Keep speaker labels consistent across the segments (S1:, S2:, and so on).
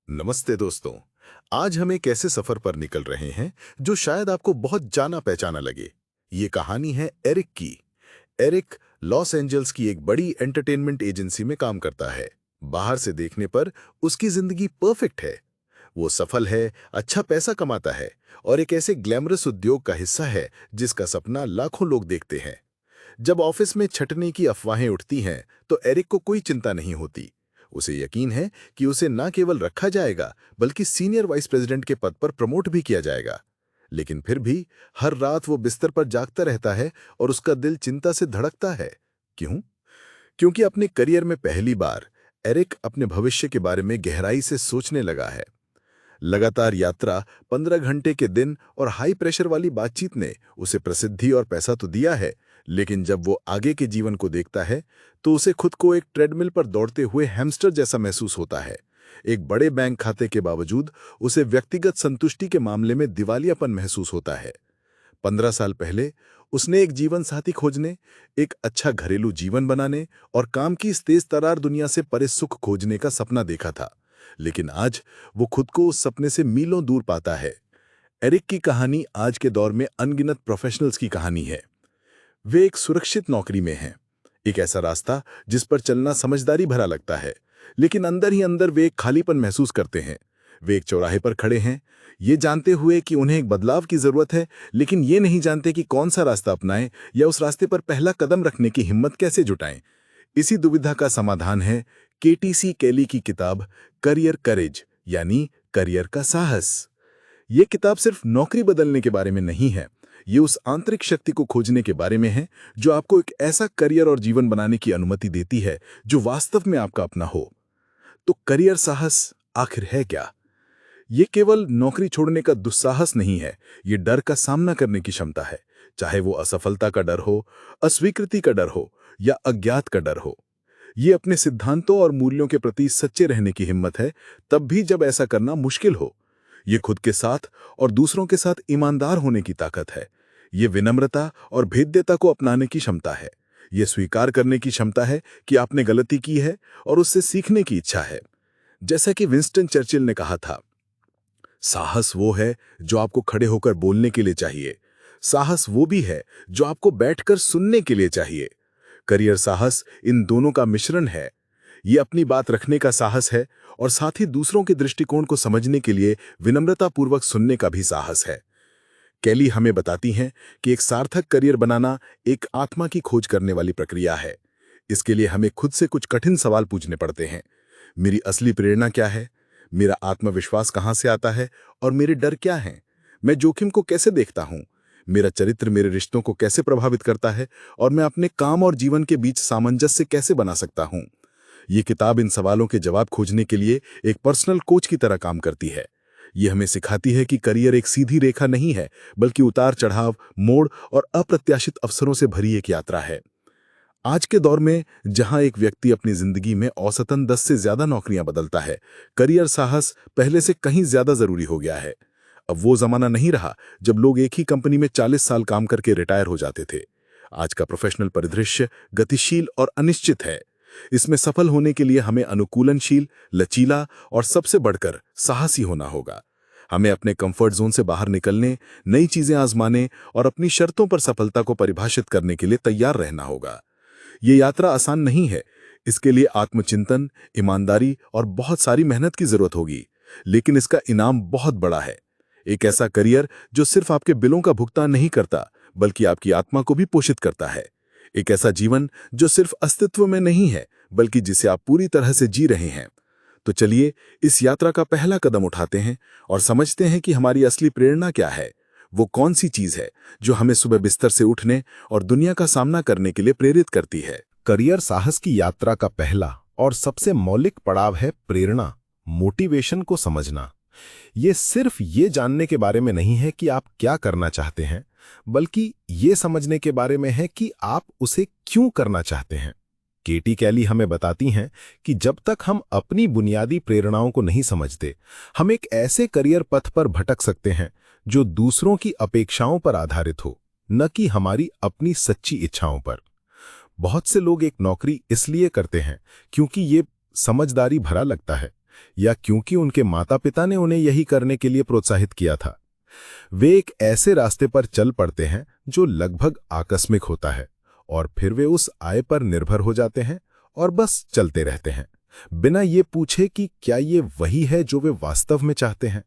S1: नमस्ते दोस्तों। आज हम एक ऐसे सफर पर निकल रहे हैं जो शायद आपको बहुत जाना पहचाना लगे। ये कहानी है एरिक की। एरिक लॉस एंजल्स की एक बड़ी एंटरटेनमेंट एजेंसी में काम करता है। बाहर से देखने पर उसकी जिंदगी परफेक्ट है। वो सफल है, अच्छा पैसा कमाता है और एक ऐसे ग्लैमरस उद्योग का हिस्सा है जिसका सपना लाखों लोग देखते हैं। जब ऑफिस में छटने की अफवाहें उठती हैं तो एरिक को कोई चिंता नहीं होती। उसे यकीन है कि उसे न केवल रखा जाएगा बल्कि सीनियर वाइस प्रेसिडेंट के पद पर प्रमोट भी किया जाएगा। लेकिन फिर भी हर रात वो बिस्तर पर जागता रहता है और उसका दिल चिंता से धड़कता है। क्यों? क्योंकि अपने करियर में पहली बार एरिक अपने भविष्य के बारे में गहराई से सोचने लगा है। लगातार यात्रा, 15 घंटे के दिन और हाई प्रेशर वाली बातचीत ने उसे प्रसिद्धि और पैसा तो दिया है, लेकिन जब वो आगे के जीवन को देखता है तो उसे खुद को एक ट्रेडमिल पर दौड़ते हुए हैमस्टर जैसा महसूस होता है। एक बड़े बैंक खाते के बावजूद उसे व्यक्तिगत संतुष्टि के मामले में दिवालियापन महसूस होता है। 15 साल पहले उसने एक जीवन साथी खोजने, एक अच्छा घरेलू जीवन बनाने और काम की इस तेज तरार दुनिया से परे सुख खोजने का सपना देखा था। लेकिन आज वो खुद को उस सपने से मीलों दूर पाता है। एरिक की कहानी आज के दौर में अनगिनत प्रोफेशनल्स की कहानी है। वे एक सुरक्षित नौकरी में हैं, एक ऐसा रास्ता जिस पर चलना समझदारी भरा लगता है, लेकिन अंदर ही अंदर वे एक खालीपन महसूस करते हैं। वे एक चौराहे पर खड़े हैं, ये जानते हुए कि उन्हें एक बदलाव की जरूरत है, लेकिन ये नहीं जानते कि कौन सा रास्ता अपनाएं या उस रास्ते पर पहला कदम रखने की हिम्मत कैसे जुटाएं। इसी दुविधा का समाधान है केटीसी कैली की किताब करियर करेज, यानी करियर का साहस। ये किताब सिर्फ नौकरी बदलने के बारे में नहीं है, ये उस आंतरिक शक्ति को खोजने के बारे में है जो आपको एक ऐसा करियर और जीवन बनाने की अनुमति देती है जो वास्तव में आपका अपना हो। तो करियर साहस आखिर है क्या? ये केवल नौकरी छोड़ने का दुस्साहस नहीं है, ये डर का सामना करने की क्षमता है। चाहे वो असफलता का डर हो, अस्वीकृति का डर हो या अज्ञात का डर हो। ये अपने सिद्धांतों और मूल्यों के प्रति सच्चे रहने की हिम्मत है, तब भी जब ऐसा करना मुश्किल हो। ये खुद के साथ और दूसरों के साथ ईमानदार होने की ताकत है। ये विनम्रता और भेद्यता को अपनाने की क्षमता है। ये स्वीकार करने की क्षमता है कि आपने गलती की है और उससे सीखने की इच्छा है। जैसा कि विंस्टन चर्चिल ने कहा था, साहस वो है जो आपको खड़े होकर बोलने के लिए चाहिए। साहस वो भी है जो आपको बैठकर सुनने के लिए चाहिए। करियर साहस इन दोनों का मिश्रण है। ये अपनी बात रखने का साहस है और साथ ही दूसरों के दृष्टिकोण को समझने के लिए विनम्रतापूर्वक सुनने का भी साहस है। कैली हमें बताती हैं कि एक सार्थक करियर बनाना एक आत्मा की खोज करने वाली प्रक्रिया है। इसके लिए हमें खुद से कुछ कठिन सवाल पूछने पड़ते हैं। मेरी असली प्रेरणा क्या है? मेरा आत्मविश्वास कहाँ से आता है और मेरे डर क्या हैं? मैं जोखिम को कैसे देखता हूँ? मेरा चरित्र मेरे रिश्तों को कैसे प्रभावित करता है और मैं अपने काम और जीवन के बीच सामंजस्य कैसे बना सकता हूँ? ये किताब इन सवालों के जवाब खोजने के लिए एक पर्सनल कोच की तरह काम करती है। ये हमें सिखाती है कि करियर एक सीधी रेखा नहीं है, बल्कि उतार चढ़ाव, मोड़ और अप्रत्याशित अवसरों से भरी एक यात्रा है। आज के दौर में जहां एक व्यक्ति अपनी जिंदगी में औसतन 10 से ज्यादा नौकरियां बदलता है, करियर साहस पहले से कहीं ज्यादा जरूरी हो गया है। अब वो जमाना नहीं रहा जब लोग एक ही कंपनी में 40 साल काम करके रिटायर हो जाते थे। आज का प्रोफेशनल परिदृश्य गतिशील और अनिश्चित है। इसमें सफल होने के लिए हमें अनुकूलनशील, लचीला और सबसे बढ़कर साहसी होना होगा। हमें अपने कंफर्ट जोन से बाहर निकलने, नई चीजें आजमाने और अपनी शर्तों पर सफलता को परिभाषित करने के लिए तैयार रहना होगा। ये यात्रा आसान नहीं है। इसके लिए आत्मचिंतन, ईमानदारी और बहुत सारी मेहनत की जरूरत होगी, लेकिन इसका इनाम बहुत बड़ा है। एक ऐसा करियर जो सिर्फ आपके बिलों का भुगतान नहीं करता, बल्कि आपकी आत्मा को भी पोषित करता है। एक ऐसा जीवन जो सिर्फ अस्तित्व में नहीं है, बल्कि जिसे आप पूरी तरह से जी रहे हैं। तो चलिए इस यात्रा का पहला कदम उठाते हैं और समझते हैं कि हमारी असली प्रेरणा क्या है। वो कौन सी चीज है जो हमें सुबह बिस्तर से उठने और दुनिया का सामना करने के लिए प्रेरित करती है।
S2: करियर साहस की यात्रा का पहला और सबसे मौलिक पड़ाव है प्रेरणा, मोटिवेशन को समझना। ये सिर्फ ये जानने के बारे में नहीं है कि आप क्या करना चाहते हैं, बल्कि ये समझने के बारे में है कि आप उसे क्यों करना चाहते हैं। केटी कैली हमें बताती हैं कि जब तक हम अपनी बुनियादी प्रेरणाओं को नहीं समझते, हम एक ऐसे करियर पथ पर भटक सकते हैं जो दूसरों की अपेक्षाओं पर आधारित हो, न कि हमारी अपनी सच्ची इच्छाओं पर। बहुत से लोग एक नौकरी इसलिए करते हैं क्योंकि ये समझदारी भरा लगता है, या क्योंकि उनके माता-पिता ने उन्हें यही करने के लिए प्रोत्साहित किया था? वे एक ऐसे रास्ते पर चल पड़ते हैं जो लगभग आकस्मिक होता है और फिर वे उस आय पर निर्भर हो जाते हैं और बस चलते रहते हैं, बिना ये पूछे कि क्या ये वही है जो वे वास्तव में चाहते हैं।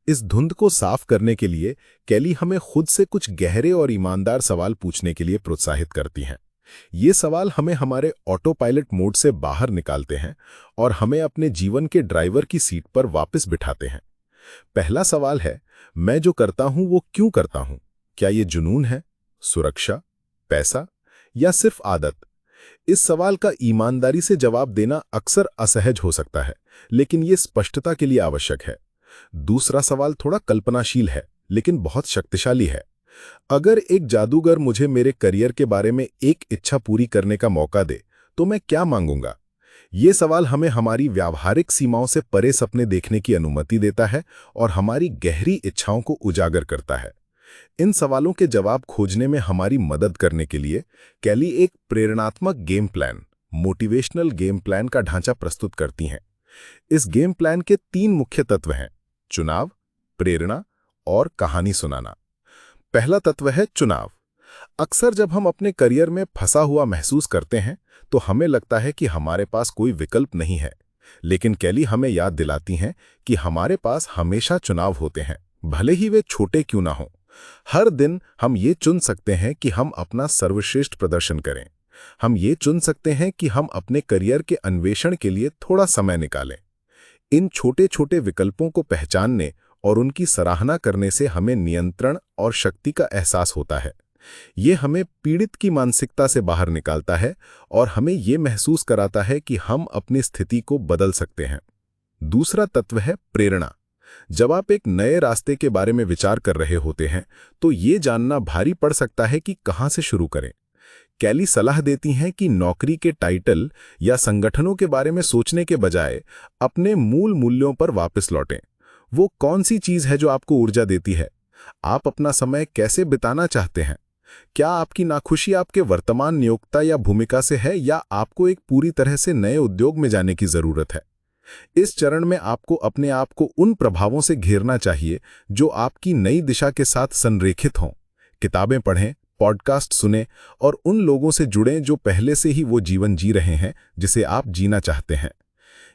S2: इस धुंध को साफ करने के लिए कैली हमें खुद से कुछ गहरे और ईमानदार सवाल पूछने के लिए प्रोत्साहित करती हैं। ये सवाल हमें हमारे ऑटो पायलट मोड से बाहर निकालते हैं और हमें अपने जीवन के ड्राइवर की सीट पर वापस बिठाते हैं। पहला सवाल है, मैं जो करता हूं वो क्यों करता हूं? क्या ये जुनून है, सुरक्षा, पैसा या सिर्फ आदत? इस सवाल का ईमानदारी से जवाब देना अक्सर असहज हो सकता है, लेकिन ये स्पष्टता के लिए आवश्यक है। दूसरा सवाल थोड़ा कल्पनाशील है, लेकिन बहुत शक्तिशाली है। अगर एक जादूगर मुझे मेरे करियर के बारे में एक इच्छा पूरी करने का मौका दे, तो मैं क्या मांगूंगा? ये सवाल हमें हमारी व्यावहारिक सीमाओं से परे सपने देखने की अनुमति देता है और हमारी गहरी इच्छाओं को उजागर करता है। इन सवालों के जवाब खोजने में हमारी मदद करने के लिए कैली एक प्रेरणात्मक game plan, motivational game plan का ढांचा प्रस्तुत करती हैं। इस गेम प्लान के 3 मुख्य तत्व हैं: चुनाव, प्रेरणा और कहानी सुनाना। पहला तत्व है चुनाव। अक्सर जब हम अपने करियर में फंसा हुआ महसूस करते हैं तो हमें लगता है कि हमारे पास कोई विकल्प नहीं है, लेकिन कैली हमें याद दिलाती हैं कि हमारे पास हमेशा चुनाव होते हैं, भले ही वे छोटे क्यों ना हों। हर दिन हम ये चुन सकते हैं कि हम अपना सर्वश्रेष्ठ प्रदर्शन करें। हम ये चुन सकते हैं कि हम अपने करियर के अन्वेषण के लिए थोड़ा समय निकालें। इन छोटे छोटे विकल्पों को पहचानने और उनकी सराहना करने से हमें नियंत्रण और शक्ति का एहसास होता है। ये हमें पीड़ित की मानसिकता से बाहर निकालता है और हमें ये महसूस कराता है कि हम अपनी स्थिति को बदल सकते हैं। दूसरा तत्व है प्रेरणा। जब आप एक नए रास्ते के बारे में विचार कर रहे होते हैं तो ये जानना भारी पड़ सकता है कि कहाँ से शुरू करें। कैली सलाह देती हैं कि नौकरी के टाइटल या संगठनों के बारे में सोचने के बजाय अपने मूल मूल्यों पर वापस लौटें। वो कौन सी चीज़ है जो आपको ऊर्जा देती है? आप अपना समय कैसे बिताना चाहते हैं? क्या आपकी नाखुशी आपके वर्तमान नियोक्ता या भूमिका से है, या आपको एक पूरी तरह से नए उद्योग में जाने की जरूरत है? इस चरण में आपको अपने आप को उन प्रभावों से घेरना चाहिए जो आपकी नई दिशा के साथ संरेखित हों। किताबें पढ़ें, पॉडकास्ट सुनें और उन लोगों से जुड़ें जो पहले से ही वो जीवन जी रहे हैं जिसे आप जीना चाहते हैं।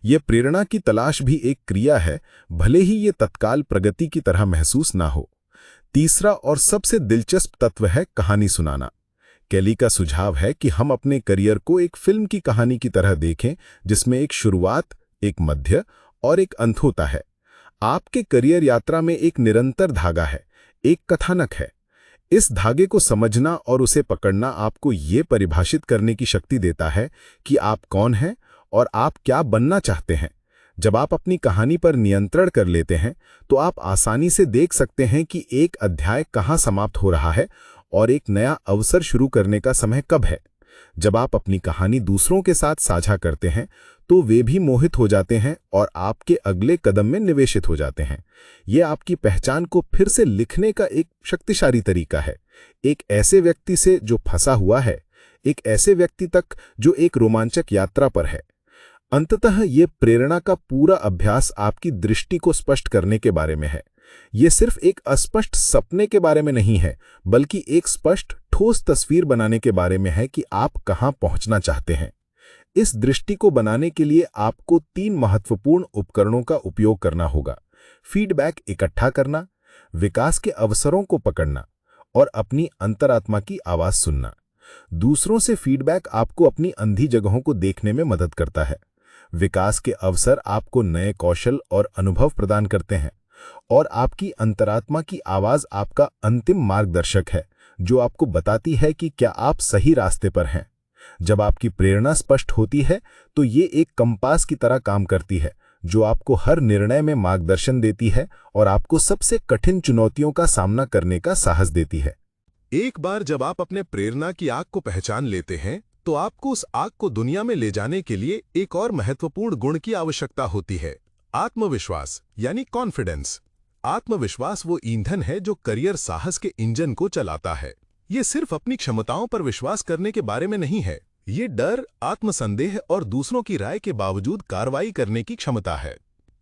S2: ये प्रेरणा की तलाश भी एक क्रिया है, भले ही ये तत्काल प्रगति की तरह महसूस ना हो। तीसरा और सबसे दिलचस्प तत्व है कहानी सुनाना। कैली का सुझाव है कि हम अपने करियर को एक फिल्म की कहानी की तरह देखें, जिसमें एक शुरुआत, एक मध्य और एक अंत होता है। आपके करियर यात्रा में एक निरंतर धागा है, एक कथानक है। इस धागे को समझना और उसे पकड़ना आपको ये परिभाषित करने की शक्ति देता है कि आप कौन हैं और आप क्या बनना चाहते हैं। जब आप अपनी कहानी पर नियंत्रण कर लेते हैं तो आप आसानी से देख सकते हैं कि एक अध्याय कहाँ समाप्त हो रहा है और एक नया अवसर शुरू करने का समय कब है। जब आप अपनी कहानी दूसरों के साथ साझा करते हैं तो वे भी मोहित हो जाते हैं और आपके अगले कदम में निवेशित हो जाते हैं। ये आपकी पहचान को फिर से लिखने का एक शक्तिशाली तरीका है, एक ऐसे व्यक्ति से जो फंसा हुआ है, एक ऐसे व्यक्ति तक जो एक रोमांचक यात्रा पर है। अंततः ये प्रेरणा का पूरा अभ्यास आपकी दृष्टि को स्पष्ट करने के बारे में है। ये सिर्फ एक अस्पष्ट सपने के बारे में नहीं है, बल्कि एक स्पष्ट ठोस तस्वीर बनाने के बारे में है कि आप कहां पहुंचना चाहते हैं। इस दृष्टि को बनाने के लिए आपको 3 महत्वपूर्ण उपकरणों का उपयोग करना होगा: फीडबैक इकट्ठा करना, विकास के अवसरों को पकड़ना और अपनी अंतरात्मा की आवाज सुनना। दूसरों से फीडबैक आपको अपनी अंधी जगहों को देखने में मदद करता है। विकास के अवसर आपको नए कौशल और अनुभव प्रदान करते हैं और आपकी अंतरात्मा की आवाज आपका अंतिम मार्गदर्शक है, जो आपको बताती है कि क्या आप सही रास्ते पर हैं। जब आपकी प्रेरणा स्पष्ट होती है तो ये एक कंपास की तरह काम करती है, जो आपको हर निर्णय में मार्गदर्शन देती है और आपको सबसे कठिन चुनौतियों का सामना करने का साहस देती है।
S3: एक बार जब आप अपने प्रेरणा की आग को पहचान लेते हैं तो आपको उस आग को दुनिया में ले जाने के लिए एक और महत्वपूर्ण गुण की आवश्यकता होती है: आत्मविश्वास, यानी कॉन्फिडेंस। आत्मविश्वास वो ईंधन है जो करियर साहस के इंजन को चलाता है। ये सिर्फ अपनी क्षमताओं पर विश्वास करने के बारे में नहीं है, ये डर, आत्मसंदेह और दूसरों की राय के बावजूद कार्रवाई करने की क्षमता है।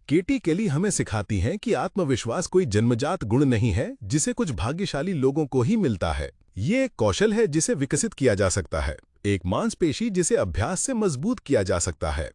S3: केटी केली हमें सिखाती हैं कि आत्मविश्वास कोई जन्मजात गुण नहीं है जिसे कुछ भाग्यशाली लोगों को ही मिलता है। ये एक कौशल है जिसे विकसित किया जा सकता है, एक मांसपेशी जिसे अभ्यास से मजबूत किया जा सकता है।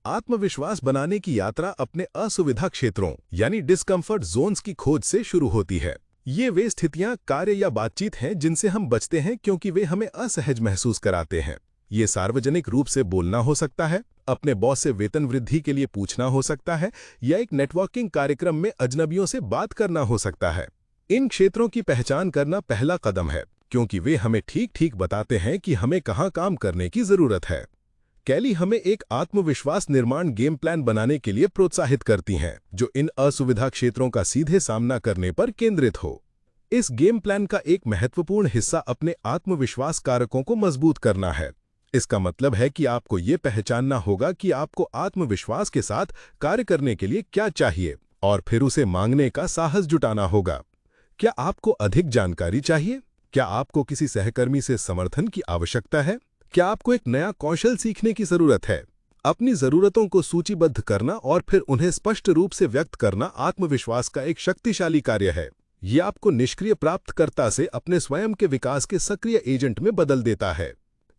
S3: आत्मविश्वास बनाने की यात्रा अपने असुविधा क्षेत्रों यानी डिस्कम्फर्ट जोन्स की खोज से शुरू होती है। ये वे स्थितियां, कार्य या बातचीत हैं जिनसे हम बचते हैं क्योंकि वे हमें असहज महसूस कराते हैं। ये सार्वजनिक रूप से बोलना हो सकता है, अपने बॉस से वेतन वृद्धि के लिए पूछना हो सकता है, या एक नेटवर्किंग कार्यक्रम में अजनबियों से बात करना हो सकता है। इन क्षेत्रों की पहचान करना पहला कदम है, क्योंकि वे हमें ठीक-ठीक बताते हैं कि हमें कहाँ काम करने की जरूरत है। केली हमें एक आत्मविश्वास निर्माण गेम प्लान बनाने के लिए प्रोत्साहित करती हैं, जो इन असुविधा क्षेत्रों का सीधे सामना करने पर केंद्रित हो। इस गेम प्लान का एक महत्वपूर्ण हिस्सा अपने आत्मविश्वास कारकों को मजबूत करना है। इसका मतलब है कि आपको ये पहचानना होगा कि आपको आत्मविश्वास के साथ कार्य करने के लिए क्या चाहिए और फिर उसे मांगने का साहस जुटाना होगा। क्या आपको अधिक जानकारी चाहिए? क्या आपको किसी सहकर्मी से समर्थन की आवश्यकता है? क्या आपको एक नया कौशल सीखने की जरूरत है? अपनी जरूरतों को सूचीबद्ध करना और फिर उन्हें स्पष्ट रूप से व्यक्त करना आत्मविश्वास का एक शक्तिशाली कार्य है। यह आपको निष्क्रिय प्राप्तकर्ता से अपने स्वयं के विकास के सक्रिय एजेंट में बदल देता है।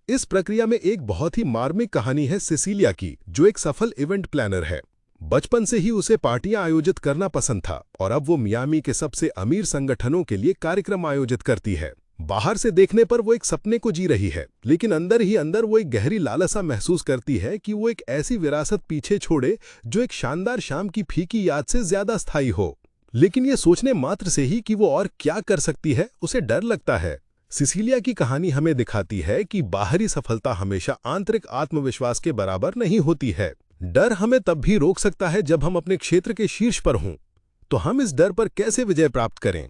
S3: इस प्रक्रिया में एक बहुत ही मार्मिक कहानी है सिसिलिया की, जो एक सफल इवेंट प्लानर है। बचपन से ही उसे पार्टियां आयोजित करना पसंद था और अब वो मियामी के सबसे अमीर संगठनों के लिए कार्यक्रम आयोजित करती है। बाहर से देखने पर वो एक सपने को जी रही है, लेकिन अंदर ही अंदर वो एक गहरी लालसा महसूस करती है कि वो एक ऐसी विरासत पीछे छोड़े जो एक शानदार शाम की फीकी याद से ज्यादा स्थायी हो। लेकिन ये सोचने मात्र से ही कि वो और क्या कर सकती है, उसे डर लगता है। सिसिलिया की कहानी हमें दिखाती है कि बाहरी सफलता हमेशा आंतरिक आत्मविश्वास के बराबर नहीं होती है। डर हमें तब भी रोक सकता है जब हम अपने क्षेत्र के शीर्ष पर हों। तो हम इस डर पर कैसे विजय प्राप्त करें?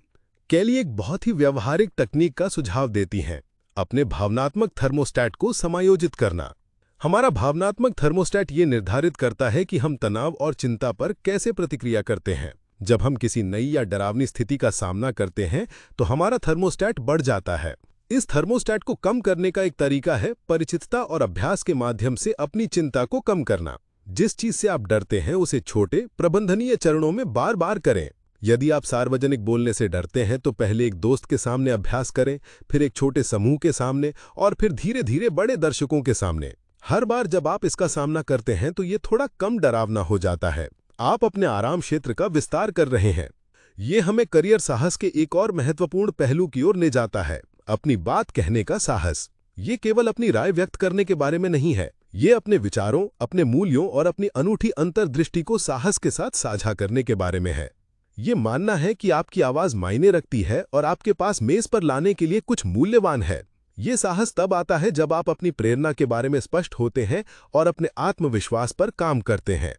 S3: केली एक बहुत ही व्यवहारिक तकनीक का सुझाव देती हैं, अपने भावनात्मक थर्मोस्टैट को समायोजित करना। हमारा भावनात्मक थर्मोस्टैट ये निर्धारित करता है कि हम तनाव और चिंता पर कैसे प्रतिक्रिया करते हैं। जब हम किसी नई या डरावनी स्थिति का सामना करते हैं तो हमारा थर्मोस्टैट बढ़ जाता है। इस थर्मोस्टैट को कम करने का एक तरीका है परिचितता और अभ्यास के माध्यम से अपनी चिंता को कम करना। जिस चीज से आप डरते हैं उसे छोटे, प्रबंधनीय चरणों में बार बार करें। यदि आप सार्वजनिक बोलने से डरते हैं तो पहले एक दोस्त के सामने अभ्यास करें, फिर एक छोटे समूह के सामने और फिर धीरे धीरे बड़े दर्शकों के सामने। हर बार जब आप इसका सामना करते हैं तो ये थोड़ा कम डरावना हो जाता है। आप अपने आराम क्षेत्र का विस्तार कर रहे हैं। ये हमें करियर साहस के एक और महत्वपूर्ण पहलू की ओर ले जाता है, अपनी बात कहने का साहस। ये केवल अपनी राय व्यक्त करने के बारे में नहीं है, ये अपने विचारों, अपने मूल्यों और अपनी अनूठी अंतर्दृष्टि को साहस के साथ साझा करने के बारे में है। ये मानना है कि आपकी आवाज मायने रखती है और आपके पास मेज पर लाने के लिए कुछ मूल्यवान है। ये साहस तब आता है जब आप अपनी प्रेरणा के बारे में स्पष्ट होते हैं और अपने आत्मविश्वास पर काम करते हैं।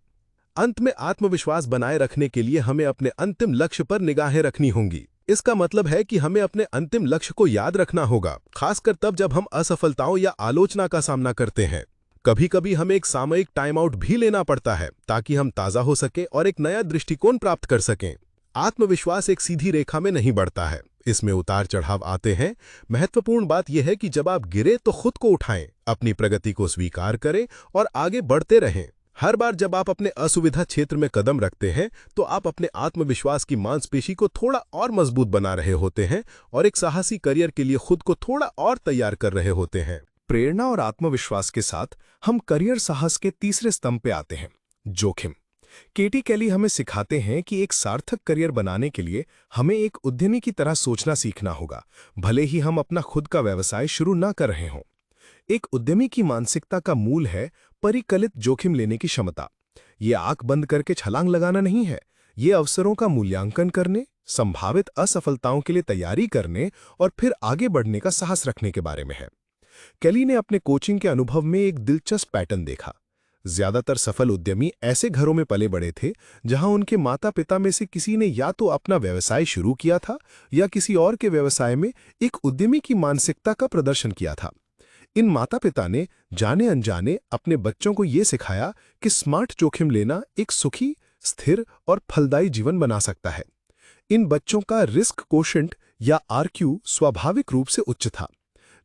S3: अंत में आत्मविश्वास बनाए रखने के लिए हमें अपने अंतिम लक्ष्य पर निगाहें रखनी होंगी। इसका मतलब है कि हमें अपने अंतिम लक्ष्य को याद रखना होगा, खासकर तब जब हम असफलताओं या आलोचना का सामना करते हैं। कभी कभी हमें एक सामयिक टाइम आउट भी लेना पड़ता है ताकि हम ताज़ा हो सकें और एक नया दृष्टिकोण प्राप्त कर सकें। आत्मविश्वास एक सीधी रेखा में नहीं बढ़ता है, इसमें उतार चढ़ाव आते हैं। महत्वपूर्ण बात यह है कि जब आप गिरे तो खुद को उठाएं, अपनी प्रगति को स्वीकार करें और आगे बढ़ते रहें। हर बार जब आप अपने असुविधा क्षेत्र में कदम रखते हैं तो आप अपने आत्मविश्वास की मांसपेशी को थोड़ा और मजबूत बना रहे होते हैं और एक साहसी करियर के लिए खुद को थोड़ा और तैयार कर रहे होते हैं।
S2: प्रेरणा और आत्मविश्वास के साथ हम करियर साहस के तीसरे स्तंभ पे आते हैं, जोखिम। केटी केली हमें सिखाते हैं कि एक सार्थक करियर बनाने के लिए हमें एक उद्यमी की तरह सोचना सीखना होगा, भले ही हम अपना खुद का व्यवसाय शुरू न कर रहे हों। एक उद्यमी की मानसिकता का मूल है परिकलित जोखिम लेने की क्षमता। ये आंख बंद करके छलांग लगाना नहीं है, ये अवसरों का मूल्यांकन करने, संभावित असफलताओं के लिए तैयारी करने और फिर आगे बढ़ने का साहस रखने के बारे में है। केली ने अपने कोचिंग के अनुभव में एक दिलचस्प पैटर्न देखा। ज्यादातर सफल उद्यमी ऐसे घरों में पले बड़े थे जहां उनके माता पिता में से किसी ने या तो अपना व्यवसाय शुरू किया था या किसी और के व्यवसाय में एक उद्यमी की मानसिकता का प्रदर्शन किया था। इन माता पिता ने जाने अनजाने अपने बच्चों को ये सिखाया कि स्मार्ट जोखिम लेना एक सुखी, स्थिर और फलदायी जीवन बना सकता है। इन बच्चों का रिस्क कोशेंट या आरक्यू स्वाभाविक रूप से उच्च था।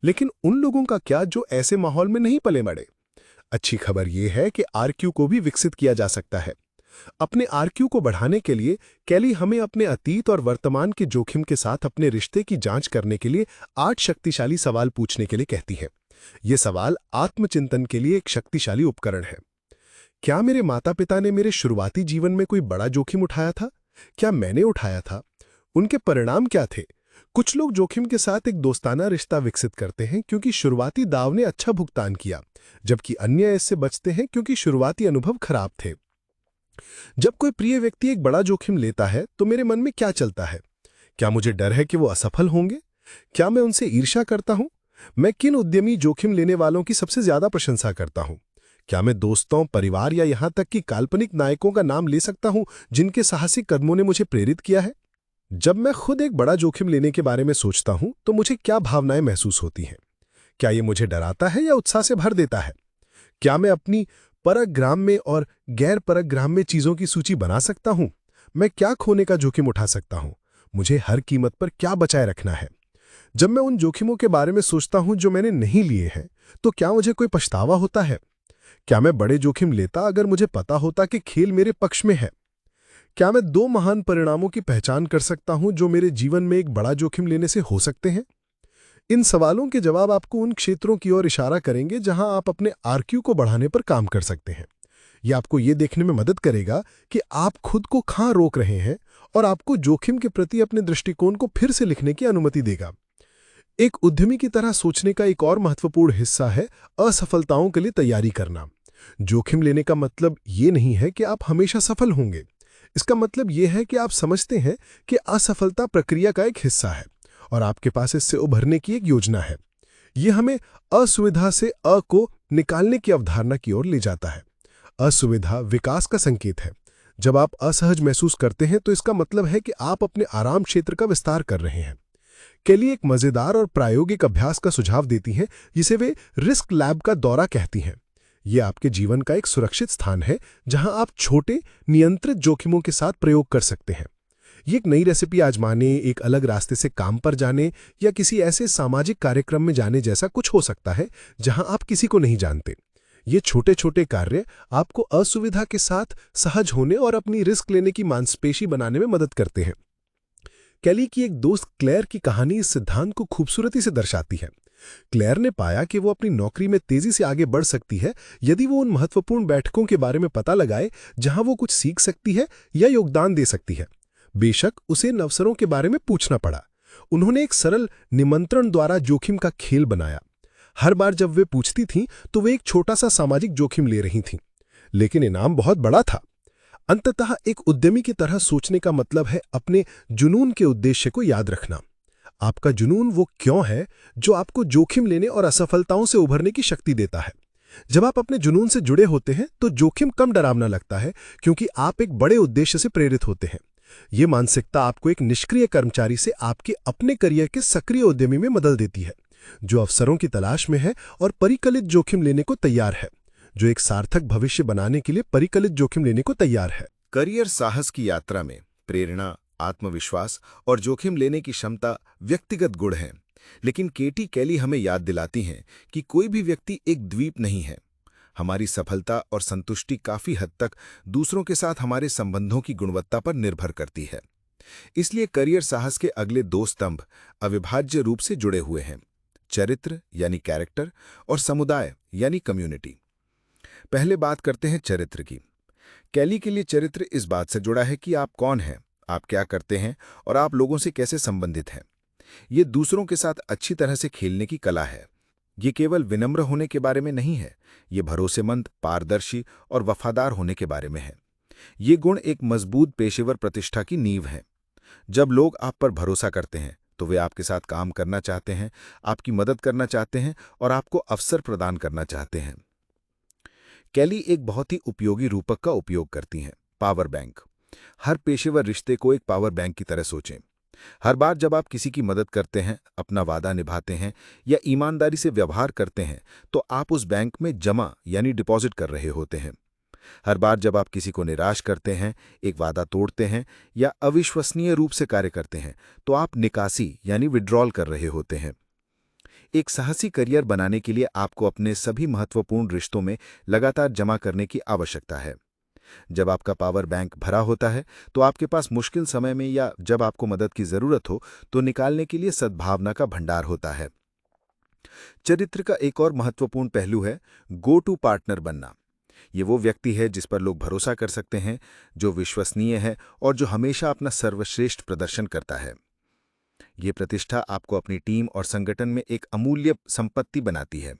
S2: लेकिन उन लोगों का क्या जो ऐसे माहौल में नहीं पले बड़े? अच्छी खबर यह है कि आरक्यू को भी विकसित किया जा सकता है। अपने आरक्यू को बढ़ाने के लिए कैली हमें अपने अतीत और वर्तमान के जोखिम के साथ अपने रिश्ते की जांच करने के लिए 8 शक्तिशाली सवाल पूछने के लिए कहती है। ये सवाल आत्मचिंतन के लिए एक शक्तिशाली उपकरण है। क्या मेरे माता-पिता ने मेरे शुरुआती जीवन में कोई बड़ा जोखिम उठाया था? क्या मैंने उठाया था? उनके परिणाम क्या थे? कुछ लोग जोखिम के साथ एक दोस्ताना रिश्ता विकसित करते हैं क्योंकि शुरुआती दाव ने अच्छा भुगतान किया, जबकि अन्य इससे बचते हैं क्योंकि शुरुआती अनुभव खराब थे। जब कोई प्रिय व्यक्ति एक बड़ा जोखिम लेता है तो मेरे मन में क्या चलता है? क्या मुझे डर है कि वो असफल होंगे? क्या मैं उनसे ईर्ष्या करता हूं? मैं किन उद्यमी जोखिम लेने वालों की सबसे ज्यादा प्रशंसा करता हूं? क्या मैं दोस्तों, परिवार या यहां तक कि काल्पनिक नायकों का नाम ले सकता हूं जिनके साहसिक कदमों ने मुझे प्रेरित किया है? जब मैं खुद एक बड़ा जोखिम लेने के बारे में सोचता हूं तो मुझे क्या भावनाएं महसूस होती हैं? क्या ये मुझे डराता है या उत्साह से भर देता है? क्या मैं अपनी परग्राम्य और गैर परग्राम्य चीजों की सूची बना सकता हूं? मैं क्या खोने का जोखिम उठा सकता हूं? मुझे हर कीमत पर क्या बचाए रखना है? जब मैं उन जोखिमों के बारे में सोचता हूं जो मैंने नहीं लिए हैं, तो क्या मुझे कोई पछतावा होता है? क्या मैं बड़े जोखिम लेता अगर मुझे पता होता कि खेल मेरे पक्ष में है? क्या मैं 2 महान परिणामों की पहचान कर सकता हूं जो मेरे जीवन में एक बड़ा जोखिम लेने से हो सकते हैं? इन सवालों के जवाब आपको उन क्षेत्रों की ओर इशारा करेंगे जहां आप अपने आरक्यू को बढ़ाने पर काम कर सकते हैं। यह आपको ये देखने में मदद करेगा कि आप खुद को कहां रोक रहे हैं और आपको जोखिम के प्रति अपने दृष्टिकोण को फिर से लिखने की अनुमति देगा। एक उद्यमी की तरह सोचने का एक और महत्वपूर्ण हिस्सा है असफलताओं के लिए तैयारी करना। जोखिम लेने का मतलब ये नहीं है कि आप हमेशा सफल होंगे। इसका मतलब यह है कि आप समझते हैं कि असफलता प्रक्रिया का एक हिस्सा है और आपके पास इससे उभरने की एक योजना है। यह हमें असुविधा से अ को निकालने की अवधारणा की ओर ले जाता है। असुविधा विकास का संकेत है। जब आप असहज महसूस करते हैं तो इसका मतलब है कि आप अपने आराम क्षेत्र का विस्तार कर रहे हैं। केली एक मजेदार और प्रायोगिक अभ्यास का सुझाव देती हैं जिसे वे रिस्क लैब का दौरा कहती हैं। यह आपके जीवन का एक सुरक्षित स्थान है जहां आप छोटे नियंत्रित जोखिमों के साथ प्रयोग कर सकते हैं। ये एक नई रेसिपी आजमाने, एक अलग रास्ते से काम पर जाने या किसी ऐसे सामाजिक कार्यक्रम में जाने जैसा कुछ हो सकता है जहां आप किसी को नहीं जानते। ये छोटे छोटे कार्य आपको असुविधा के साथ सहज होने और अपनी रिस्क लेने की मांसपेशी बनाने में मदद करते हैं। केली की एक दोस्त क्लेयर की कहानी इस सिद्धांत को खूबसूरती से दर्शाती है। क्लेयर ने पाया कि वो अपनी नौकरी में तेजी से आगे बढ़ सकती है यदि वो उन महत्वपूर्ण बैठकों के बारे में पता लगाए जहां वो कुछ सीख सकती है या योगदान दे सकती है। बेशक उसे इन अवसरों के बारे में पूछना पड़ा। उन्होंने एक सरल निमंत्रण द्वारा जोखिम का खेल बनाया। हर बार जब वे पूछती थीं तो वे एक छोटा सा सामाजिक जोखिम ले रही थीं, लेकिन इनाम बहुत बड़ा था। अंततः एक उद्यमी की तरह सोचने का मतलब है अपने जुनून के उद्देश्य को याद रखना। आपका जुनून वो क्यों है जो आपको जोखिम लेने और असफलताओं से उभरने की शक्ति देता है। जब आप अपने जुनून से जुड़े होते हैं तो जोखिम कम डरावना लगता है क्योंकि आप एक बड़े उद्देश्य से प्रेरित होते हैं। ये मानसिकता आपको एक निष्क्रिय कर्मचारी से आपके अपने करियर के सक्रिय उद्यमी में बदल देती है, जो अवसरों की तलाश में है और परिकलित जोखिम लेने को तैयार है, जो एक सार्थक भविष्य बनाने के लिए परिकलित जोखिम लेने को तैयार है।
S1: करियर साहस की यात्रा में प्रेरणा, आत्मविश्वास और जोखिम लेने की क्षमता व्यक्तिगत गुण हैं, लेकिन केटी केली हमें याद दिलाती हैं कि कोई भी व्यक्ति एक द्वीप नहीं है। हमारी सफलता और संतुष्टि काफी हद तक दूसरों के साथ हमारे संबंधों की गुणवत्ता पर निर्भर करती है। इसलिए करियर साहस के अगले 2 स्तंभ अविभाज्य रूप से जुड़े हुए हैं: चरित्र यानी कैरेक्टर और समुदाय यानी कम्युनिटी। पहले बात करते हैं चरित्र की। केली के लिए चरित्र इस बात से जुड़ा है कि आप कौन हैं, आप क्या करते हैं और आप लोगों से कैसे संबंधित हैं। ये दूसरों के साथ अच्छी तरह से खेलने की कला है। ये केवल विनम्र होने के बारे में नहीं है, ये भरोसेमंद, पारदर्शी और वफादार होने के बारे में है। ये गुण एक मजबूत पेशेवर प्रतिष्ठा की नींव है। जब लोग आप पर भरोसा करते हैं तो वे आपके साथ काम करना चाहते हैं, आपकी मदद करना चाहते हैं और आपको अवसर प्रदान करना चाहते हैं। केली एक बहुत ही उपयोगी रूपक का उपयोग करती हैं: पावर बैंक। हर पेशेवर रिश्ते को एक पावर बैंक की तरह सोचें। हर बार जब आप किसी की मदद करते हैं, अपना वादा निभाते हैं या ईमानदारी से व्यवहार करते हैं, तो आप उस बैंक में जमा यानी डिपॉजिट कर रहे होते हैं। हर बार जब आप किसी को निराश करते हैं, एक वादा तोड़ते हैं या अविश्वसनीय रूप से कार्य करते हैं, तो आप निकासी यानी विड्रॉल कर रहे होते हैं। एक साहसी करियर बनाने के लिए आपको अपने सभी महत्वपूर्ण रिश्तों में लगातार जमा करने की आवश्यकता है। जब आपका पावर बैंक भरा होता है तो आपके पास मुश्किल समय में या जब आपको मदद की जरूरत हो तो निकालने के लिए सद्भावना का भंडार होता है। चरित्र का एक और महत्वपूर्ण पहलू है गो टू पार्टनर बनना। ये वो व्यक्ति है जिस पर लोग भरोसा कर सकते हैं, जो विश्वसनीय है और जो हमेशा अपना सर्वश्रेष्ठ प्रदर्शन करता है। ये प्रतिष्ठा आपको अपनी टीम और संगठन में एक अमूल्य संपत्ति बनाती है।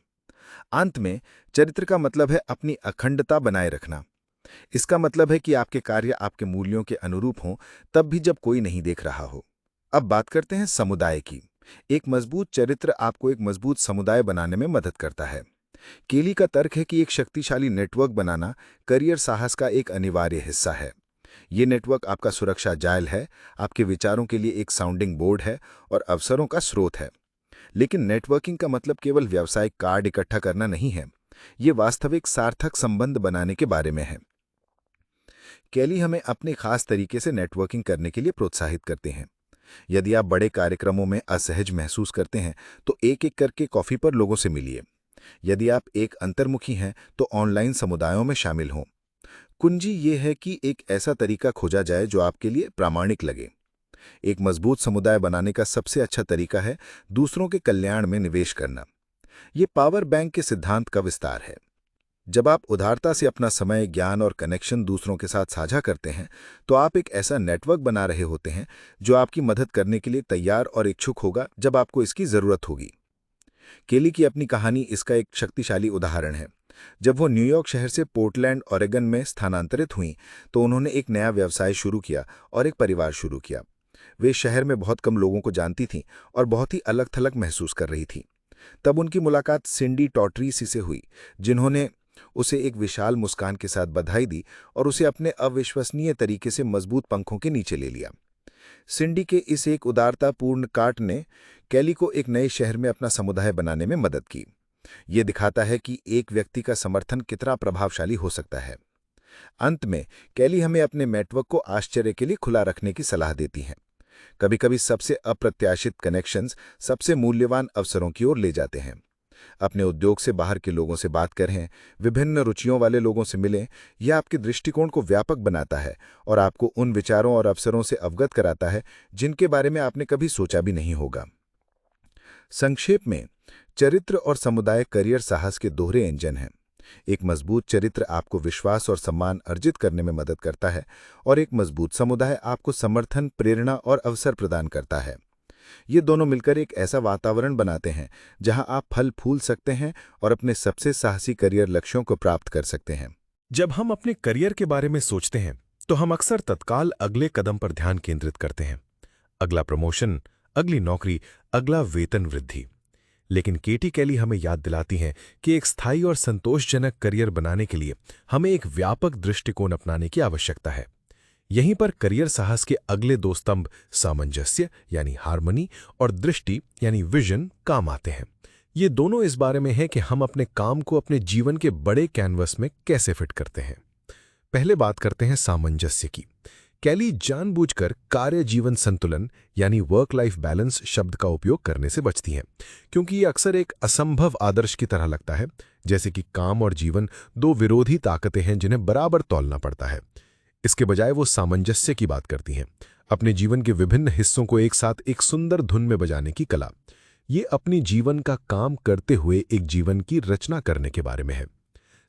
S1: अंत में चरित्र का मतलब है अपनी अखंडता बनाए रखना। इसका मतलब है कि आपके कार्य आपके मूल्यों के अनुरूप हों, तब भी जब कोई नहीं देख रहा हो। अब बात करते हैं समुदाय की। एक मजबूत चरित्र आपको एक मजबूत समुदाय बनाने में मदद करता है। केली का तर्क है कि एक शक्तिशाली नेटवर्क बनाना करियर साहस का एक अनिवार्य हिस्सा है। ये नेटवर्क आपका सुरक्षा जाल है, आपके विचारों के लिए एक साउंडिंग बोर्ड है और अवसरों का स्रोत है। लेकिन नेटवर्किंग का मतलब केवल व्यावसायिक कार्ड इकट्ठा करना नहीं है, ये वास्तविक सार्थक संबंध बनाने के बारे में है। केली हमें अपने खास तरीके से नेटवर्किंग करने के लिए प्रोत्साहित करते हैं। यदि आप बड़े कार्यक्रमों में असहज महसूस करते हैं तो एक एक करके कॉफी पर लोगों से मिलिए। यदि आप एक अंतर्मुखी हैं तो ऑनलाइन समुदायों में शामिल हों। कुंजी ये है कि एक ऐसा तरीका खोजा जाए जो आपके लिए प्रामाणिक लगे। एक मजबूत समुदाय बनाने का सबसे अच्छा तरीका है दूसरों के कल्याण में निवेश करना। ये पावर बैंक के सिद्धांत का विस्तार है। जब आप उदारता से अपना समय, ज्ञान और कनेक्शन दूसरों के साथ साझा करते हैं तो आप एक ऐसा नेटवर्क बना रहे होते हैं जो आपकी मदद करने के लिए तैयार और इच्छुक होगा जब आपको इसकी जरूरत होगी। केली की अपनी कहानी इसका एक शक्तिशाली उदाहरण है। जब वो न्यूयॉर्क शहर से पोर्टलैंड, ओरेगन में स्थानांतरित हुईं तो उन्होंने एक नया व्यवसाय शुरू किया और एक परिवार शुरू किया। वे शहर में बहुत कम लोगों को जानती थीं और बहुत ही अलग थलग महसूस कर रही थीं। तब उनकी मुलाकात सिंडी टॉटरीसी से हुई, जिन्होंने उसे एक विशाल मुस्कान के साथ बधाई दी और उसे अपने अविश्वसनीय तरीके से मजबूत पंखों के नीचे ले लिया। सिंडी के इस एक उदारतापूर्ण काट ने केली को एक नए शहर में अपना समुदाय बनाने में मदद की। ये दिखाता है कि एक व्यक्ति का समर्थन कितना प्रभावशाली हो सकता है। अंत में केली हमें अपने नेटवर्क को आश्चर्य के लिए खुला रखने की सलाह देती हैं। कभी कभी सबसे अप्रत्याशित कनेक्शंस सबसे मूल्यवान अवसरों की ओर ले जाते हैं। अपने उद्योग से बाहर के लोगों से बात करें, विभिन्न रुचियों वाले लोगों से मिलें। यह आपके दृष्टिकोण को व्यापक बनाता है और आपको उन विचारों और अवसरों से अवगत कराता है जिनके बारे में आपने कभी सोचा भी नहीं होगा। संक्षेप में, चरित्र और समुदाय करियर साहस के दोहरे इंजन हैं। एक मजबूत चरित्र आपको विश्वास और सम्मान अर्जित करने में मदद करता है और एक मजबूत समुदाय आपको समर्थन, प्रेरणा और अवसर प्रदान करता है। ये दोनों मिलकर एक ऐसा वातावरण बनाते हैं जहां आप फल फूल सकते हैं और अपने सबसे साहसी करियर लक्ष्यों को प्राप्त कर सकते हैं।
S2: जब हम अपने करियर के बारे में सोचते हैं तो हम अक्सर तत्काल अगले कदम पर ध्यान केंद्रित करते हैं। अगला प्रमोशन, अगली नौकरी, अगला वेतन वृद्धि। लेकिन केटी केली हमें याद दिलाती हैं कि एक स्थायी और संतोषजनक करियर बनाने के लिए हमें एक व्यापक दृष्टिकोण अपनाने की आवश्यकता है। यहीं पर करियर साहस के अगले दो स्तंभ सामंजस्य यानी हार्मनी और दृष्टि यानी विजन काम आते हैं। ये दोनों इस बारे में है कि हम अपने काम को अपने जीवन के बड़े कैनवस में कैसे फिट करते हैं। पहले बात करते हैं सामंजस्य की। केली जानबूझकर कार्य जीवन संतुलन यानी वर्क लाइफ बैलेंस शब्द का उपयोग करने से बचती हैं, क्योंकि ये अक्सर एक असंभव आदर्श की तरह लगता है, जैसे कि काम और जीवन दो विरोधी ताकतें हैं जिन्हें बराबर तौलना पड़ता है। इसके बजाय वो सामंजस्य की बात करती हैं, अपने जीवन के विभिन्न हिस्सों को एक साथ एक सुंदर धुन में बजाने की कला। ये अपनी जीवन का काम करते हुए एक जीवन की रचना करने के बारे में है।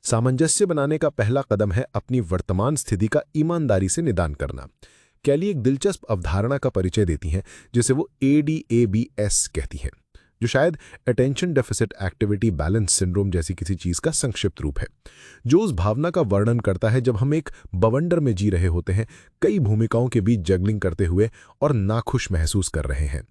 S2: सामंजस्य बनाने का पहला कदम है अपनी वर्तमान स्थिति का ईमानदारी से निदान करना। केली एक दिलचस्प अवधारणा का परिचय देती हैं जिसे वो ADABS कहती हैं, जो शायद attention deficit activity balance syndrome जैसी किसी चीज का संक्षिप्त रूप है, जो उस भावना का वर्णन करता है जब हम एक बवंडर में जी रहे होते हैं, कई भूमिकाओं के बीच जगलिंग करते हुए और नाखुश महसूस कर रहे हैं।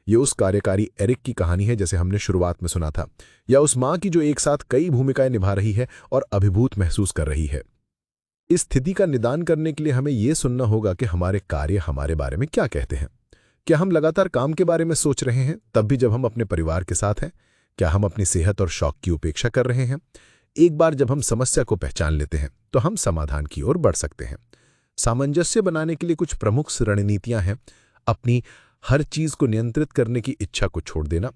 S2: ये उस कार्यकारी एरिक की कहानी है जैसे हमने शुरुआत में सुना था, या उस मां की जो एक साथ कई भूमिकाएं निभा रही है और अभिभूत महसूस कर रही है। इस स्थिति का निदान करने के लिए हमें यह सुनना होगा कि हमारे कार्य हमारे बारे में क्या कहते हैं। क्या हम लगातार काम के बारे में सोच रहे हैं तब भी जब हम अपने परिवार के साथ हैं? क्या हम अपनी सेहत और शौक की उपेक्षा कर रहे हैं? एक बार जब हम समस्या को पहचान लेते हैं तो हम समाधान की ओर बढ़ सकते हैं। सामंजस्य बनाने के लिए कुछ प्रमुख रणनीतियां हैं। अपनी हर चीज को नियंत्रित करने की इच्छा को छोड़ देना,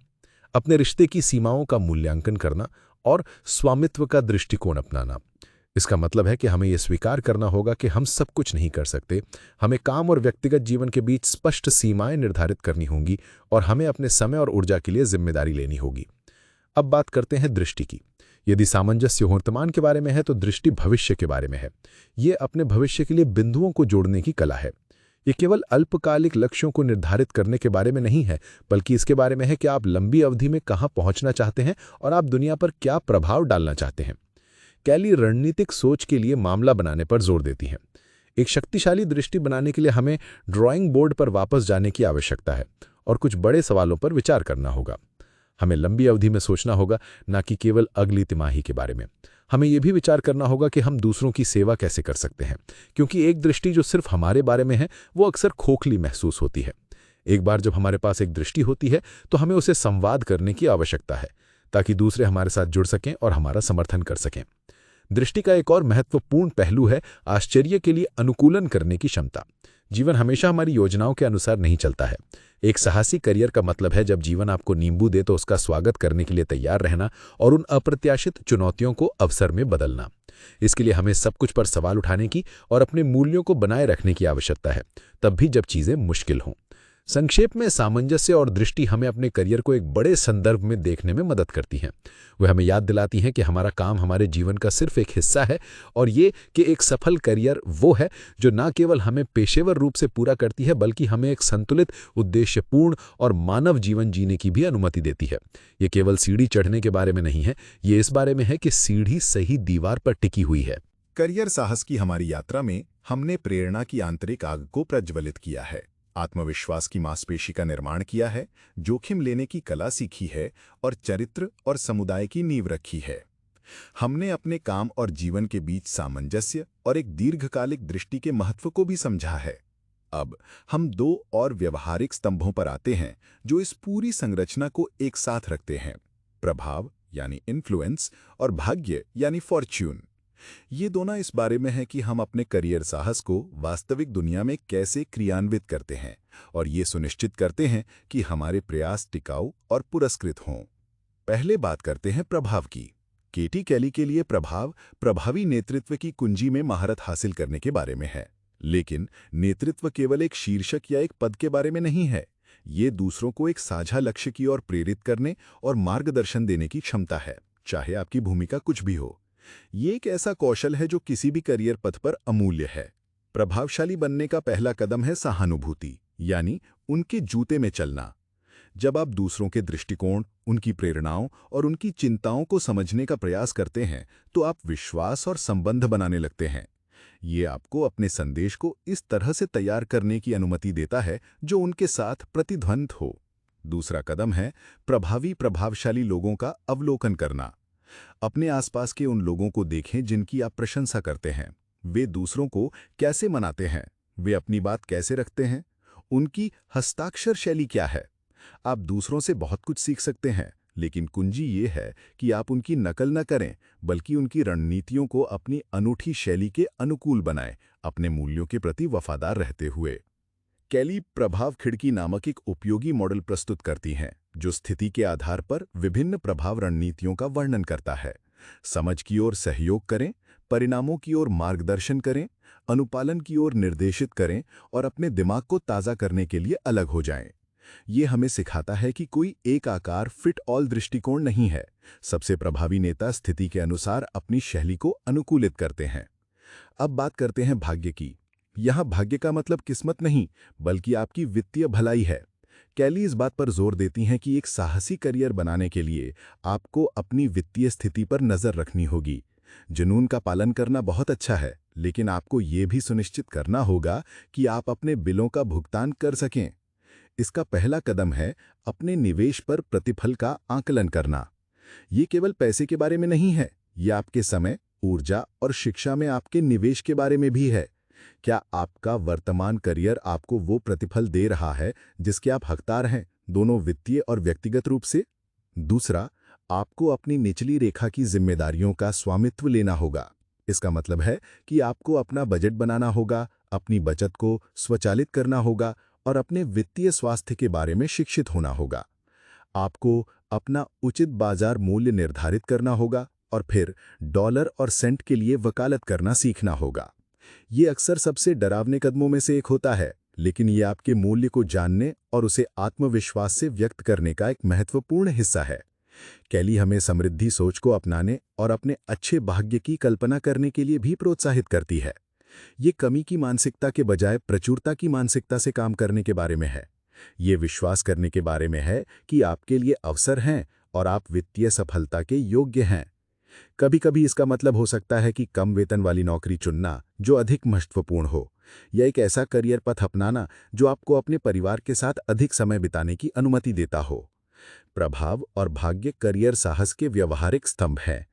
S2: अपने रिश्ते की सीमाओं का मूल्यांकन करना और स्वामित्व का दृष्टिकोण अपनाना। इसका मतलब है कि हमें यह स्वीकार करना होगा कि हम सब कुछ नहीं कर सकते। हमें काम और व्यक्तिगत जीवन के बीच स्पष्ट सीमाएं निर्धारित करनी होंगी और हमें अपने समय और ऊर्जा के लिए जिम्मेदारी लेनी होगी। अब बात करते हैं दृष्टि की। यदि सामंजस्य वर्तमान के बारे में है तो दृष्टि भविष्य के बारे में है। ये अपने भविष्य के लिए बिंदुओं को जोड़ने की कला है। ये केवल अल्पकालिक लक्ष्यों को निर्धारित करने के बारे में नहीं है, बल्कि इसके बारे में है कि आप लंबी अवधि में कहां पहुंचना चाहते हैं और आप दुनिया पर क्या प्रभाव डालना चाहते हैं। कैली रणनीतिक सोच के लिए मामला बनाने पर जोर देती हैं। एक शक्तिशाली दृष्टि बनाने के लिए हमें ड्राइंग बोर्ड पर वापस जाने की आवश्यकता है और कुछ बड़े सवालों पर विचार करना होगा। हमें लंबी अवधि में सोचना होगा, न कि केवल अगली तिमाही के बारे में। हमें यह भी विचार करना होगा कि हम दूसरों की सेवा कैसे कर सकते हैं, क्योंकि एक दृष्टि जो सिर्फ हमारे बारे में है वो अक्सर खोखली महसूस होती है। एक बार जब हमारे पास एक दृष्टि होती है तो हमें उसे संवाद करने की आवश्यकता है, ताकि दूसरे हमारे साथ जुड़ सकें और हमारा समर्थन कर सकें। दृष्टि का एक और महत्वपूर्ण पहलू है आश्चर्य के लिए अनुकूलन करने की क्षमता। जीवन हमेशा हमारी योजनाओं के अनुसार नहीं चलता है। एक साहसी करियर का मतलब है जब जीवन आपको नींबू दे तो उसका स्वागत करने के लिए तैयार रहना और उन अप्रत्याशित चुनौतियों को अवसर में बदलना। इसके लिए हमें सब कुछ पर सवाल उठाने की और अपने मूल्यों को बनाए रखने की आवश्यकता है, तब भी जब चीजें मुश्किल हों। संक्षेप में, सामंजस्य और दृष्टि हमें अपने करियर को एक बड़े संदर्भ में देखने में मदद करती हैं। वे हमें याद दिलाती हैं कि हमारा काम हमारे जीवन का सिर्फ एक हिस्सा है और ये कि एक सफल करियर वो है जो न केवल हमें पेशेवर रूप से पूरा करती है, बल्कि हमें एक संतुलित, उद्देश्यपूर्ण और मानव जीवन जीने की भी अनुमति देती है। ये केवल सीढ़ी चढ़ने के बारे में नहीं है, ये इस बारे में है कि सीढ़ी सही दीवार पर टिकी हुई है।
S3: करियर साहस की हमारी यात्रा में हमने प्रेरणा की आंतरिक आग को प्रज्वलित किया है, आत्मविश्वास की मांसपेशी का निर्माण किया है, जोखिम लेने की कला सीखी है और चरित्र और समुदाय की नींव रखी है। हमने अपने काम और जीवन के बीच सामंजस्य और एक दीर्घकालिक दृष्टि के महत्व को भी समझा है। अब हम दो और व्यवहारिक स्तंभों पर आते हैं जो इस पूरी संरचना को एक साथ रखते हैं: प्रभाव यानी इन्फ्लुएंस और भाग्य यानी फॉर्च्यून। ये दोनों इस बारे में है कि हम अपने करियर साहस को वास्तविक दुनिया में कैसे क्रियान्वित करते हैं और ये सुनिश्चित करते हैं कि हमारे प्रयास टिकाऊ और पुरस्कृत हों। पहले बात करते हैं प्रभाव की। केटी कैली के लिए प्रभाव प्रभावी नेतृत्व की कुंजी में महारत हासिल करने के बारे में है। लेकिन नेतृत्व केवल एक शीर्षक या एक पद के बारे में नहीं है। ये दूसरों को एक साझा लक्ष्य की ओर प्रेरित करने और मार्गदर्शन देने की क्षमता है, चाहे आपकी भूमिका कुछ भी हो। ये एक ऐसा कौशल है जो किसी भी करियर पथ पर अमूल्य है। प्रभावशाली बनने का पहला कदम है सहानुभूति, यानी उनके जूते में चलना। जब आप दूसरों के दृष्टिकोण, उनकी प्रेरणाओं और उनकी चिंताओं को समझने का प्रयास करते हैं, तो आप विश्वास और संबंध बनाने लगते हैं। ये आपको अपने संदेश को इस तरह से तैयार करने की अनुमति देता है जो उनके साथ प्रतिध्वनित हो। दूसरा कदम है प्रभावशाली लोगों का अवलोकन करना। अपने आसपास के उन लोगों को देखें जिनकी आप प्रशंसा करते हैं। वे दूसरों को कैसे मनाते हैं, वे अपनी बात कैसे रखते हैं, उनकी हस्ताक्षर शैली क्या है। आप दूसरों से बहुत कुछ सीख सकते हैं, लेकिन कुंजी ये है कि आप उनकी नकल न करें, बल्कि उनकी रणनीतियों को अपनी अनूठी शैली के अनुकूल बनाएं, अपने मूल्यों के प्रति वफादार रहते हुए। कैली प्रभाव खिड़की नामक एक उपयोगी मॉडल प्रस्तुत करती हैं, जो स्थिति के आधार पर विभिन्न प्रभाव रणनीतियों का वर्णन करता है। समझ की ओर सहयोग करें, परिणामों की ओर मार्गदर्शन करें, अनुपालन की ओर निर्देशित करें और अपने दिमाग को ताज़ा करने के लिए अलग हो जाएं। ये हमें सिखाता है कि कोई एक आकार फिट ऑल दृष्टिकोण नहीं है। सबसे प्रभावी नेता स्थिति के अनुसार अपनी शैली को अनुकूलित करते हैं। अब बात करते हैं भाग्य की। यहाँ भाग्य का मतलब किस्मत नहीं, बल्कि आपकी वित्तीय भलाई है। कैली इस बात पर जोर देती हैं कि एक साहसी करियर बनाने के लिए आपको अपनी वित्तीय स्थिति पर नजर रखनी होगी। जुनून का पालन करना बहुत अच्छा है, लेकिन आपको ये भी सुनिश्चित करना होगा कि आप अपने बिलों का भुगतान कर सकें। इसका पहला कदम है अपने निवेश पर प्रतिफल का आकलन करना। ये केवल पैसे के बारे में नहीं है, ये आपके समय, ऊर्जा और शिक्षा में आपके निवेश के बारे में भी है। क्या आपका वर्तमान करियर आपको वो प्रतिफल दे रहा है जिसके आप हकदार हैं, दोनों वित्तीय और व्यक्तिगत रूप से? दूसरा, आपको अपनी निचली रेखा की जिम्मेदारियों का स्वामित्व लेना होगा। इसका मतलब है कि आपको अपना बजट बनाना होगा, अपनी बचत को स्वचालित करना होगा और अपने वित्तीय स्वास्थ्य के बारे में शिक्षित होना होगा। आपको अपना उचित बाजार मूल्य निर्धारित करना होगा
S2: और फिर डॉलर और सेंट के लिए वकालत करना सीखना होगा। ये अक्सर सबसे डरावने कदमों में से एक होता है, लेकिन ये आपके मूल्य को जानने और उसे आत्मविश्वास से व्यक्त करने का एक महत्वपूर्ण हिस्सा है। कैली हमें समृद्धि सोच को अपनाने और अपने अच्छे भाग्य की कल्पना करने के लिए भी प्रोत्साहित करती है। ये कमी की मानसिकता के बजाय प्रचुरता की मानसिकता से काम करने के बारे में है। ये विश्वास करने के बारे में है कि आपके लिए अवसर हैं और आप वित्तीय सफलता के योग्य हैं। कभी-कभी इसका मतलब हो सकता है कि कम वेतन वाली नौकरी चुनना जो अधिक महत्वपूर्ण हो, या एक ऐसा करियर पथ अपनाना जो आपको अपने परिवार के साथ अधिक समय बिताने की अनुमति देता हो। प्रभाव और भाग्य करियर साहस के व्यवहारिक स्तंभ हैं।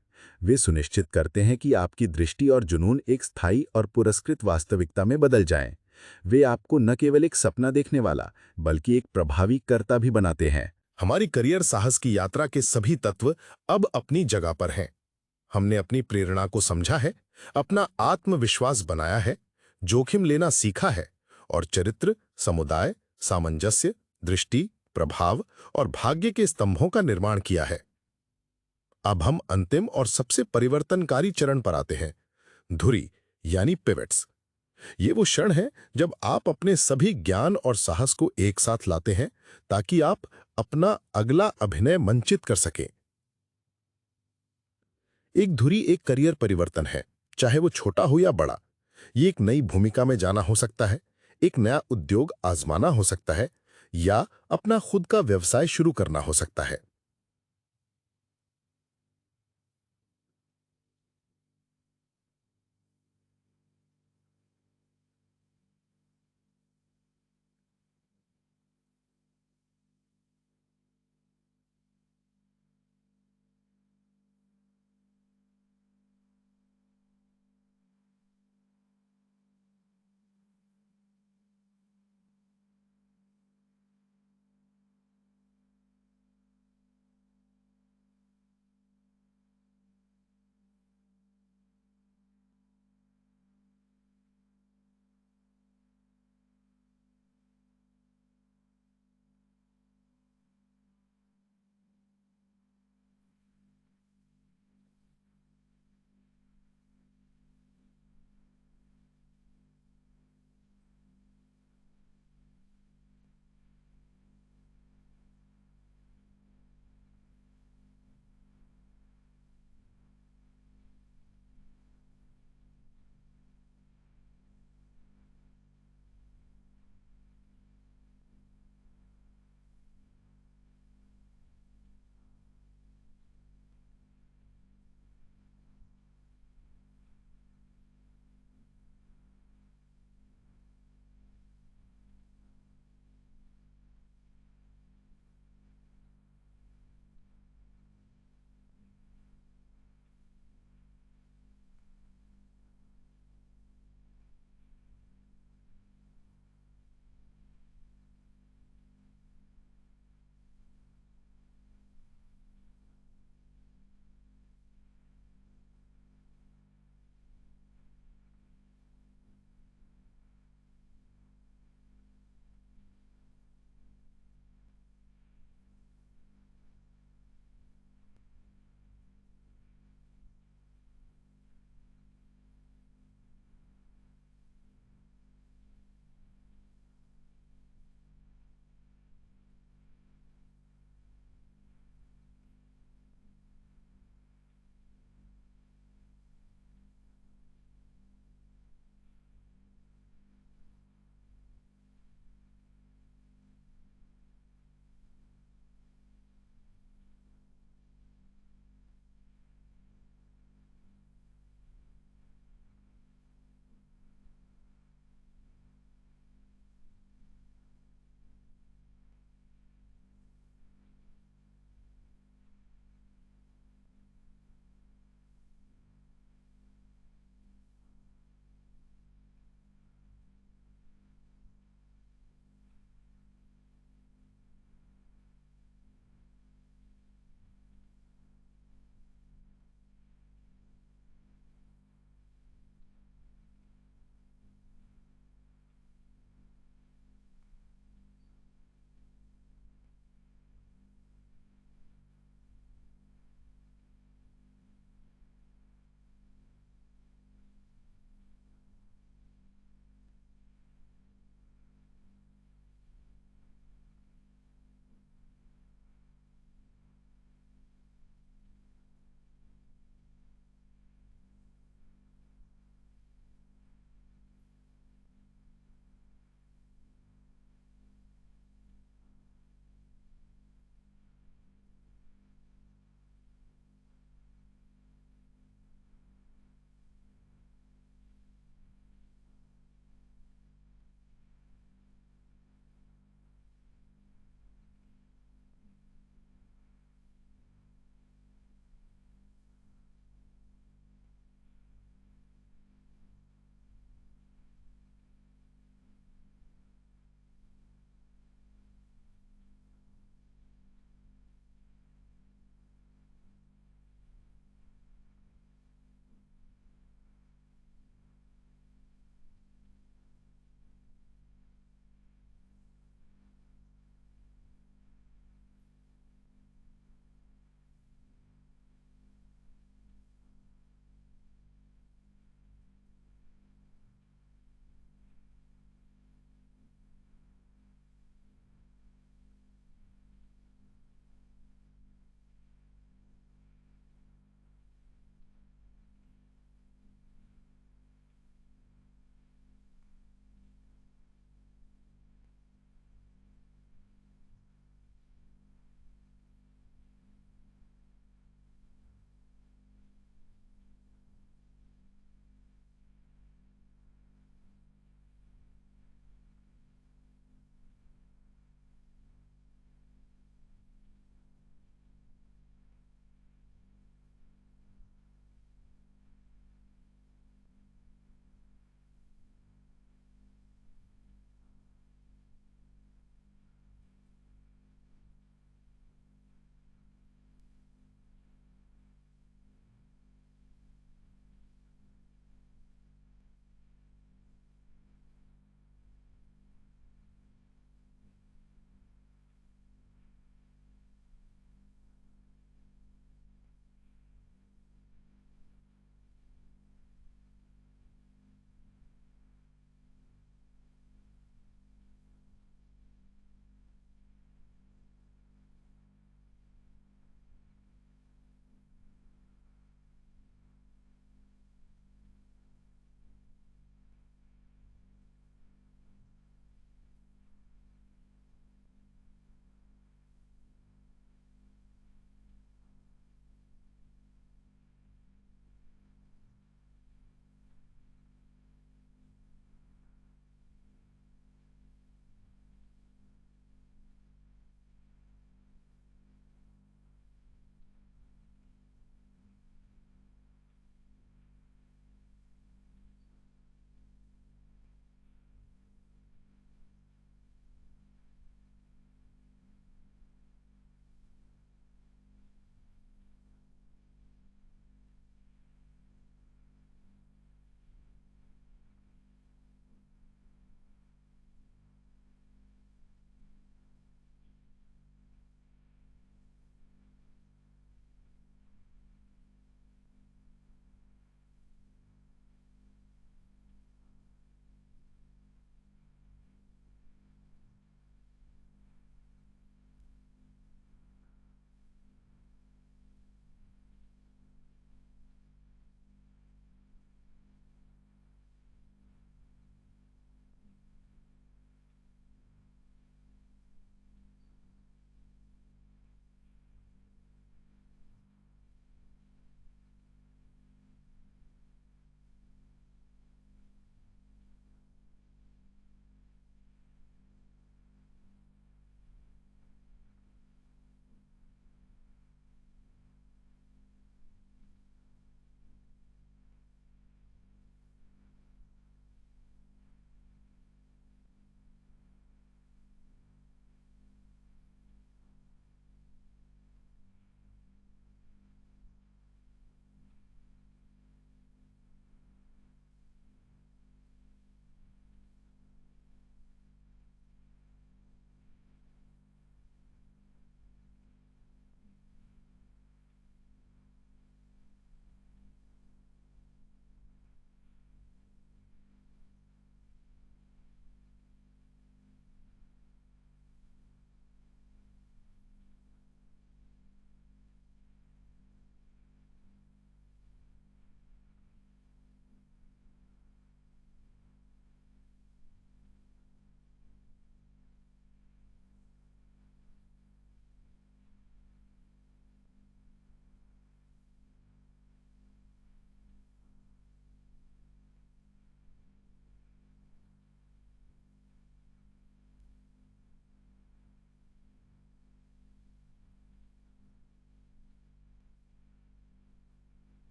S2: वे सुनिश्चित करते हैं कि आपकी दृष्टि और जुनून एक स्थायी और पुरस्कृत वास्तविकता में बदल जाएं। वे आपको न केवल एक सपना देखने वाला, बल्कि एक प्रभावी कर्ता भी बनाते हैं।
S3: हमारी करियर साहस की यात्रा के सभी तत्व अब अपनी जगह पर हैं। हमने अपनी प्रेरणा को समझा है, अपना आत्मविश्वास बनाया है, जोखिम लेना सीखा है और चरित्र, समुदाय, सामंजस्य, दृष्टि, प्रभाव और भाग्य के स्तंभों का निर्माण किया है। अब हम अंतिम और सबसे परिवर्तनकारी चरण पर आते हैं, धुरी यानी पिवट्स। ये वो क्षण है जब आप अपने सभी ज्ञान और साहस को एक साथ लाते हैं ताकि आप अपना अगला अभिनय मंचित कर सकें। एक धुरी एक करियर परिवर्तन है, चाहे वो छोटा हो या बड़ा। ये एक नई भूमिका में जाना हो सकता है, एक नया उद्योग आजमाना हो सकता है, या अपना खुद का व्यवसाय शुरू करना हो सकता है।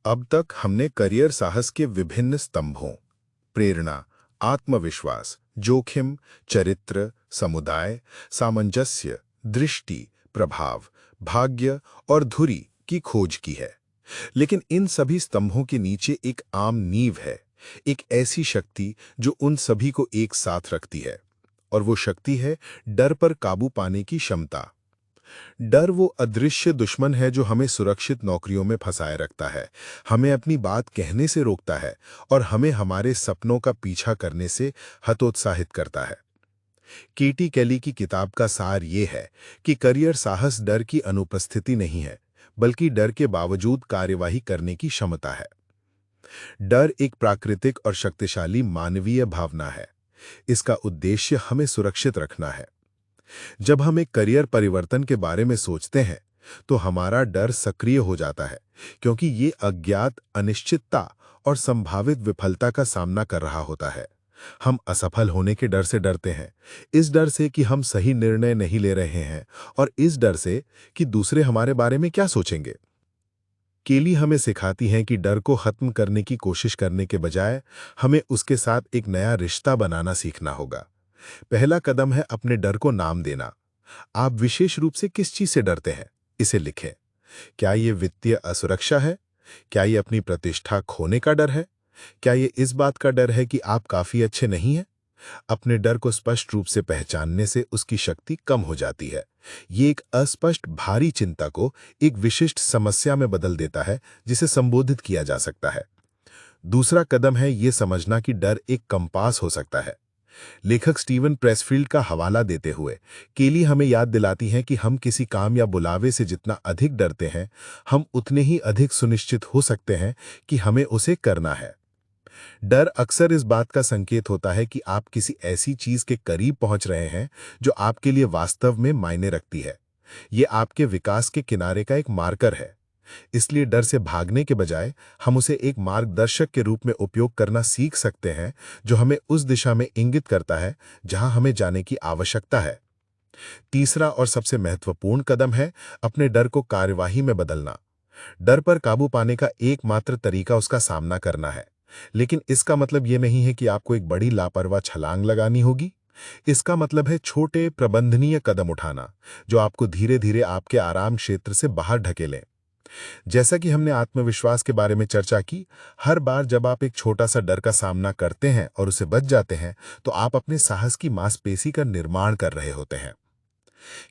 S2: अब तक हमने करियर साहस के विभिन्न स्तंभों, प्रेरणा, आत्मविश्वास, जोखिम, चरित्र, समुदाय, सामंजस्य, दृष्टि, प्रभाव, भाग्य और धुरी की खोज की है। लेकिन इन सभी स्तंभों के नीचे एक आम नींव है, एक ऐसी शक्ति जो उन सभी को एक साथ रखती है, और वो शक्ति है डर पर काबू पाने की क्षमता। डर वो अदृश्य दुश्मन है जो हमें सुरक्षित नौकरियों में फंसाए रखता है, हमें अपनी बात कहने से रोकता है और हमें हमारे सपनों का पीछा करने से हतोत्साहित करता है। केटी केली की किताब का सार ये है कि करियर साहस डर की अनुपस्थिति नहीं है, बल्कि डर के बावजूद कार्यवाही करने की क्षमता है। डर एक प्राकृतिक और शक्तिशाली मानवीय भावना है। इसका उद्देश्य हमें सुरक्षित रखना है। जब हम एक करियर परिवर्तन के बारे में सोचते हैं तो हमारा डर सक्रिय हो जाता है, क्योंकि ये अज्ञात, अनिश्चितता और संभावित विफलता का सामना कर रहा होता है। हम असफल होने के डर से डरते हैं, इस डर से कि हम सही निर्णय नहीं ले रहे हैं, और इस डर से कि दूसरे हमारे बारे में क्या सोचेंगे। केली हमें सिखाती हैं कि डर को खत्म करने की कोशिश करने के बजाय हमें उसके साथ एक नया रिश्ता बनाना सीखना होगा। पहला कदम है अपने डर को नाम देना। आप विशेष रूप से किस चीज से डरते हैं, इसे लिखें। क्या ये वित्तीय असुरक्षा है? क्या ये अपनी प्रतिष्ठा खोने का डर है? क्या ये इस बात का डर है कि आप काफी अच्छे नहीं हैं? अपने डर को स्पष्ट रूप से पहचानने से उसकी शक्ति कम हो जाती है। ये एक अस्पष्ट भारी चिंता को एक विशिष्ट समस्या में बदल देता है, जिसे संबोधित किया जा सकता है। दूसरा कदम है ये समझना कि डर एक कंपास हो सकता है। लेखक स्टीवन प्रेसफील्ड का हवाला देते हुए केली हमें याद दिलाती हैं कि हम किसी काम या बुलावे से जितना अधिक डरते हैं, हम उतने ही अधिक सुनिश्चित हो सकते हैं कि हमें उसे करना है। डर अक्सर इस बात का संकेत होता है कि आप किसी ऐसी चीज के करीब पहुंच रहे हैं जो आपके लिए वास्तव में मायने रखती है। ये आपके विकास के किनारे का एक मार्कर है। इसलिए डर से भागने के बजाय हम उसे एक मार्गदर्शक के रूप में उपयोग करना सीख सकते हैं, जो हमें उस दिशा में इंगित करता है जहां हमें जाने की आवश्यकता है। तीसरा और सबसे महत्वपूर्ण कदम है अपने डर को कार्यवाही में बदलना। डर पर काबू पाने का एकमात्र तरीका उसका सामना करना है, लेकिन इसका मतलब यह नहीं है कि आपको एक बड़ी लापरवाह छलांग लगानी होगी। इसका मतलब है छोटे प्रबंधनीय कदम उठाना, जो आपको धीरे धीरे आपके आराम क्षेत्र से बाहर ढकेलें। जैसा कि हमने आत्मविश्वास के बारे में चर्चा की, हर बार जब आप एक छोटा सा डर का सामना करते हैं और उसे बच जाते हैं, तो आप अपने साहस की मांसपेशी का निर्माण कर रहे होते हैं।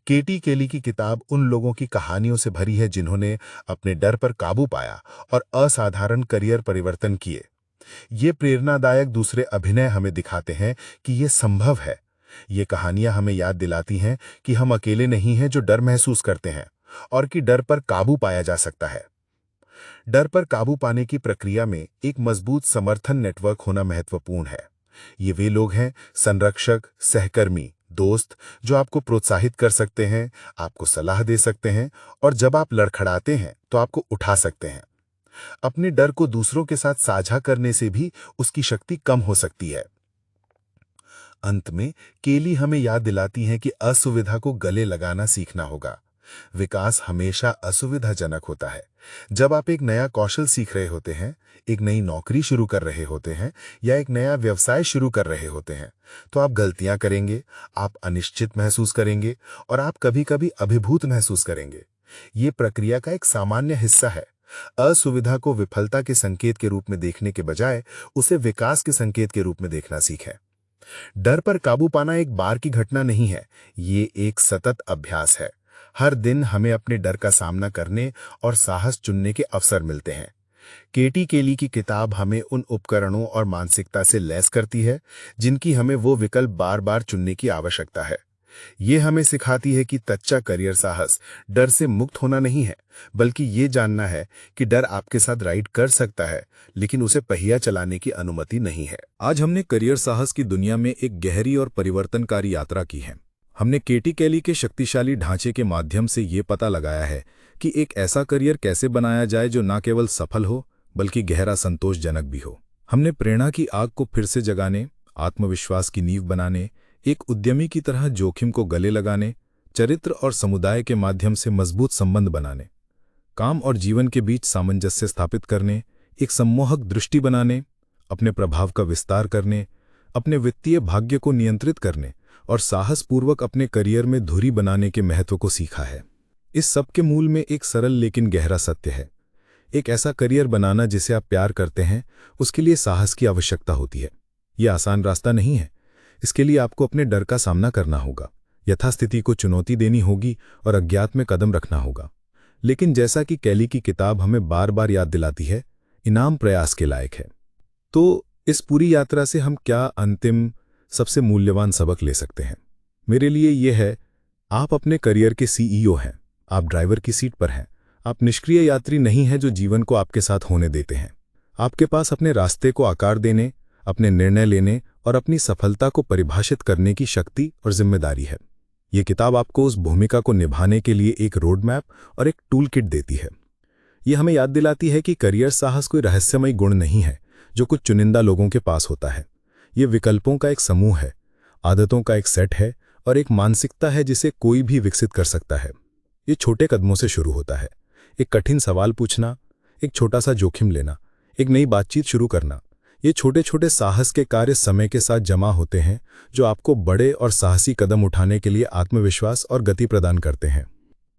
S2: केटी केली की किताब उन लोगों की कहानियों से भरी है जिन्होंने अपने डर पर काबू पाया और असाधारण करियर परिवर्तन किए। ये प्रेरणादायक दूसरे अभिनय हमें दिखाते हैं कि ये संभव है। ये कहानियां हमें याद दिलाती हैं कि हम अकेले नहीं हैं जो डर महसूस करते हैं, और कि डर पर काबू पाया जा सकता है। डर पर काबू पाने की प्रक्रिया में एक मजबूत समर्थन नेटवर्क होना महत्वपूर्ण है। ये वे लोग हैं, संरक्षक, सहकर्मी, दोस्त, जो आपको प्रोत्साहित कर सकते हैं, आपको सलाह दे सकते हैं, और जब आप लड़खड़ाते हैं तो आपको उठा सकते हैं। अपने डर को दूसरों के साथ साझा करने से भी उसकी शक्ति कम हो सकती है। अंत में केली हमें याद दिलाती हैं कि असुविधा को गले लगाना सीखना होगा। विकास हमेशा असुविधाजनक होता है। जब आप एक नया कौशल सीख रहे होते हैं, एक नई नौकरी शुरू कर रहे होते हैं, या एक नया व्यवसाय शुरू कर रहे होते हैं, तो आप गलतियां करेंगे, आप अनिश्चित महसूस करेंगे, और आप कभी-कभी अभिभूत महसूस करेंगे। ये प्रक्रिया का एक सामान्य हिस्सा है। असुविधा को विफलता के संकेत के रूप में देखने के बजाय उसे विकास के संकेत के रूप में देखना सीखें। डर पर काबू पाना एक बार की घटना नहीं है, ये एक सतत अभ्यास है। हर दिन हमें अपने डर का सामना करने और साहस चुनने के अवसर मिलते हैं। केटी केली की किताब हमें उन उपकरणों और मानसिकता से लैस करती है जिनकी हमें वो विकल्प बार बार चुनने की आवश्यकता है। ये हमें सिखाती है कि सच्चा करियर साहस डर से मुक्त होना नहीं है, बल्कि ये जानना है कि डर आपके साथ राइड कर सकता है, लेकिन उसे पहिया चलाने की अनुमति नहीं है।
S4: आज हमने करियर साहस की दुनिया में एक गहरी और परिवर्तनकारी यात्रा की है। हमने केटी केली के शक्तिशाली ढांचे के माध्यम से ये पता लगाया है कि एक ऐसा करियर कैसे बनाया जाए जो न केवल सफल हो, बल्कि गहरा संतोषजनक भी हो। हमने प्रेरणा की आग को फिर से जगाने, आत्मविश्वास की नींव बनाने, एक उद्यमी की तरह जोखिम को गले लगाने, चरित्र और समुदाय के माध्यम से मजबूत संबंध बनाने, काम और जीवन के बीच सामंजस्य स्थापित करने, एक सम्मोहक दृष्टि बनाने, अपने प्रभाव का विस्तार करने, अपने वित्तीय भाग्य को नियंत्रित करने और साहसपूर्वक अपने करियर में धुरी बनाने के महत्व को सीखा है। इस सब के मूल में एक सरल लेकिन गहरा सत्य है। एक ऐसा करियर बनाना जिसे आप प्यार करते हैं, उसके लिए साहस की आवश्यकता होती है। यह आसान रास्ता नहीं है। इसके लिए आपको अपने डर का सामना करना होगा, यथास्थिति को चुनौती देनी होगी और अज्ञात में कदम रखना होगा। लेकिन जैसा कि कैली की किताब हमें बार बार याद दिलाती है, इनाम प्रयास के लायक है। तो इस पूरी यात्रा से हम क्या अंतिम सबसे मूल्यवान सबक ले सकते हैं? मेरे लिए यह है, आप अपने करियर के सीईओ हैं। आप ड्राइवर की सीट पर हैं। आप निष्क्रिय यात्री नहीं हैं जो जीवन को आपके साथ होने देते हैं। आपके पास अपने रास्ते को आकार देने, अपने निर्णय लेने और अपनी सफलता को परिभाषित करने की शक्ति और जिम्मेदारी है। ये किताब आपको उस भूमिका को निभाने के लिए एक रोड मैप और एक टूल किट देती है। ये हमें याद दिलाती है कि करियर साहस कोई रहस्यमयी गुण नहीं है जो कुछ चुनिंदा लोगों के पास होता है। ये विकल्पों का एक समूह है, आदतों का एक सेट है और एक मानसिकता है जिसे कोई भी विकसित कर सकता है। ये छोटे कदमों से शुरू होता है। एक कठिन सवाल पूछना, एक छोटा सा जोखिम लेना, एक नई बातचीत शुरू करना। ये छोटे छोटे साहस के कार्य समय के साथ जमा होते हैं जो आपको बड़े और साहसी कदम उठाने के लिए आत्मविश्वास और गति प्रदान करते हैं।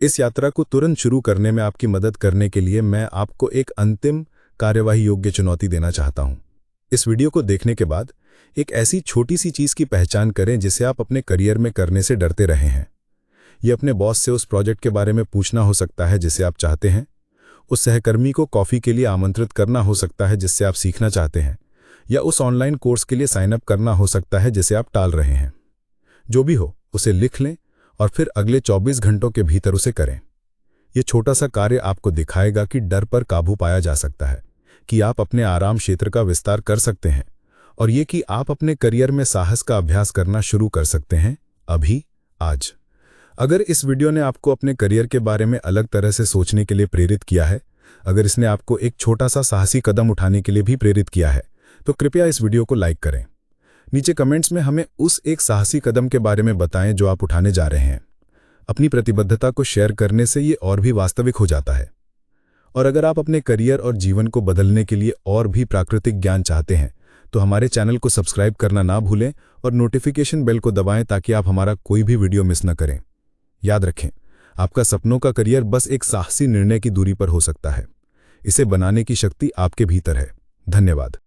S4: इस यात्रा को तुरंत शुरू करने में आपकी मदद करने के लिए मैं आपको एक अंतिम कार्यवाही योग्य चुनौती देना चाहता हूं। इस वीडियो को देखने के बाद एक ऐसी छोटी सी चीज की पहचान करें जिसे आप अपने करियर में करने से डरते रहे हैं। ये अपने बॉस से उस प्रोजेक्ट के बारे में पूछना हो सकता है जिसे आप चाहते हैं, उस सहकर्मी को कॉफी के लिए आमंत्रित करना हो सकता है जिससे आप सीखना चाहते हैं, या उस ऑनलाइन कोर्स के लिए साइन अप करना हो सकता है जिसे आप टाल रहे हैं। जो भी हो, उसे लिख लें और फिर अगले 24 घंटों के भीतर उसे करें। यह छोटा सा कार्य आपको दिखाएगा कि डर पर काबू पाया जा सकता है, कि आप अपने आराम क्षेत्र का विस्तार कर सकते हैं और ये कि आप अपने करियर में साहस का अभ्यास करना शुरू कर सकते हैं, अभी, आज। अगर इस वीडियो ने आपको अपने करियर के बारे में अलग तरह से सोचने के लिए प्रेरित किया है, अगर इसने आपको एक छोटा सा साहसी कदम उठाने के लिए भी प्रेरित किया है, तो कृपया इस वीडियो को लाइक करें। नीचे कमेंट्स में हमें उस एक साहसी कदम के बारे में बताएं जो आप उठाने जा रहे हैं। अपनी प्रतिबद्धता को शेयर करने से ये और भी वास्तविक हो जाता है। और अगर आप अपने करियर और जीवन को बदलने के लिए और भी प्राकृतिक ज्ञान चाहते हैं, तो हमारे चैनल को सब्सक्राइब करना ना भूलें और नोटिफिकेशन बेल को दबाएं ताकि आप हमारा कोई भी वीडियो मिस न करें। याद रखें, आपका सपनों का करियर बस एक साहसी निर्णय की दूरी पर हो सकता है। इसे बनाने की शक्ति आपके भीतर है। धन्यवाद।